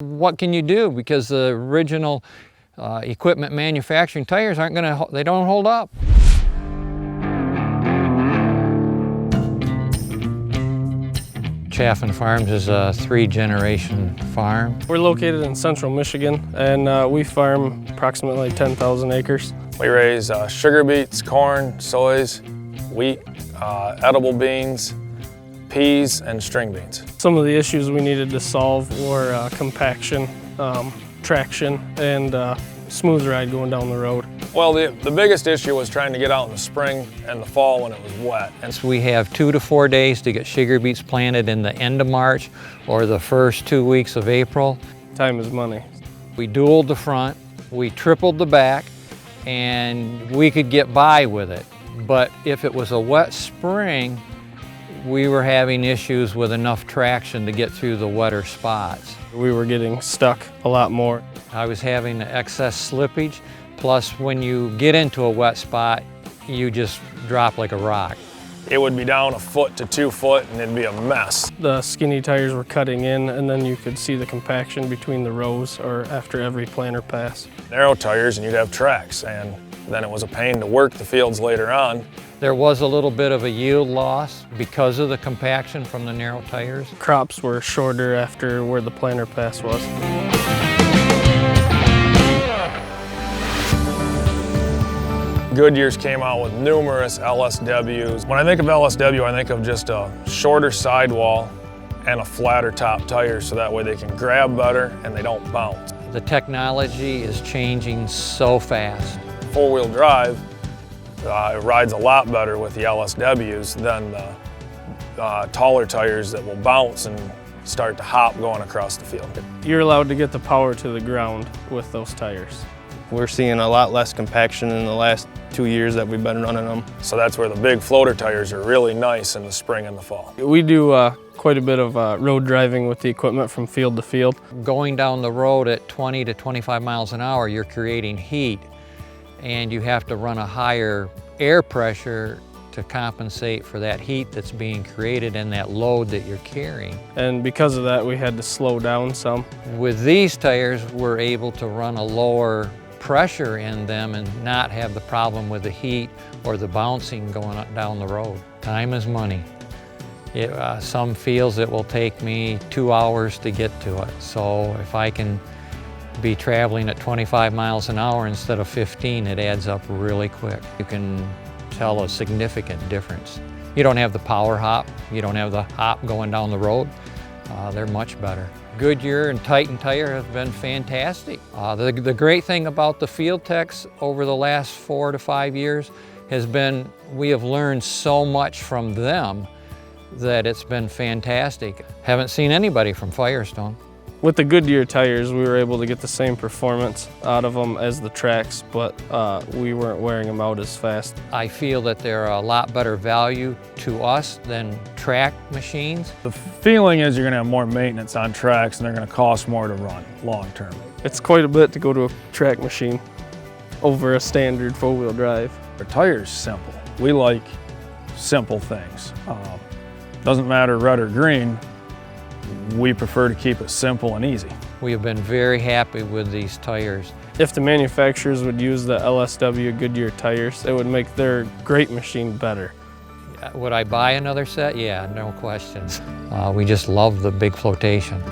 What can you do? Because the original equipment manufacturing tires they don't hold up. Chaffin Farms is a 3-generation farm. We're located in central Michigan, and we farm approximately 10,000 acres. We raise sugar beets, corn, soys, wheat, edible beans, peas, and string beans. Some of the issues we needed to solve were compaction, traction, and smooth ride going down the road. Well, the biggest issue was trying to get out in the spring and the fall when it was wet. And so we have 2 to 4 days to get sugar beets planted in the end of March or the first 2 weeks of April. Time is money. We dualed the front, we tripled the back, and we could get by with it. But if it was a wet spring, we were having issues with enough traction to get through the wetter spots. We were getting stuck a lot more. I was having excess slippage, plus when you get into a wet spot, you just drop like a rock. It would be down 1 foot to 2 foot and it'd be a mess. The skinny tires were cutting in, and then you could see the compaction between the rows or after every planter pass. Narrow tires and you'd have tracks, and then it was a pain to work the fields later on. There was a little bit of a yield loss because of the compaction from the narrow tires. Crops were shorter after where the planter pass was. Goodyear's came out with numerous LSWs. When I think of LSW, I think of just a shorter sidewall and a flatter top tire, so that way they can grab better and they don't bounce. The technology is changing so fast. 4-wheel drive, it rides a lot better with the LSWs than the taller tires that will bounce and start to hop going across the field. You're allowed to get the power to the ground with those tires. We're seeing a lot less compaction in the last 2 years that we've been running them. So that's where the big floater tires are really nice in the spring and the fall. We do quite a bit of road driving with the equipment from field to field. Going down the road at 20 to 25 miles an hour, you're creating heat, and you have to run a higher air pressure to compensate for that heat that's being created and that load that you're carrying. And because of that, we had to slow down some. With these tires, we're able to run a lower pressure in them and not have the problem with the heat or the bouncing going down the road. Time is money. Some fields it will take me 2 hours to get to it. So if I can be traveling at 25 miles an hour instead of 15, it adds up really quick. You can tell a significant difference. You don't have the power hop, you don't have the hop going down the road. They're much better. Goodyear and Titan Tire have been fantastic. The great thing about the field techs over the last 4 to 5 years has been we have learned so much from them that it's been fantastic. Haven't seen anybody from Firestone. With the Goodyear tires, we were able to get the same performance out of them as the tracks, but we weren't wearing them out as fast. I feel that they're a lot better value to us than track machines. The feeling is you're going to have more maintenance on tracks and they're going to cost more to run long term. It's quite a bit to go to a track machine over a standard 4-wheel drive. Our tire's simple. We like simple things. Doesn't matter red or green, we prefer to keep it simple and easy. We have been very happy with these tires. If the manufacturers would use the LSW Goodyear tires, it would make their great machine better. Would I buy another set? Yeah, no questions. We just love the big flotation.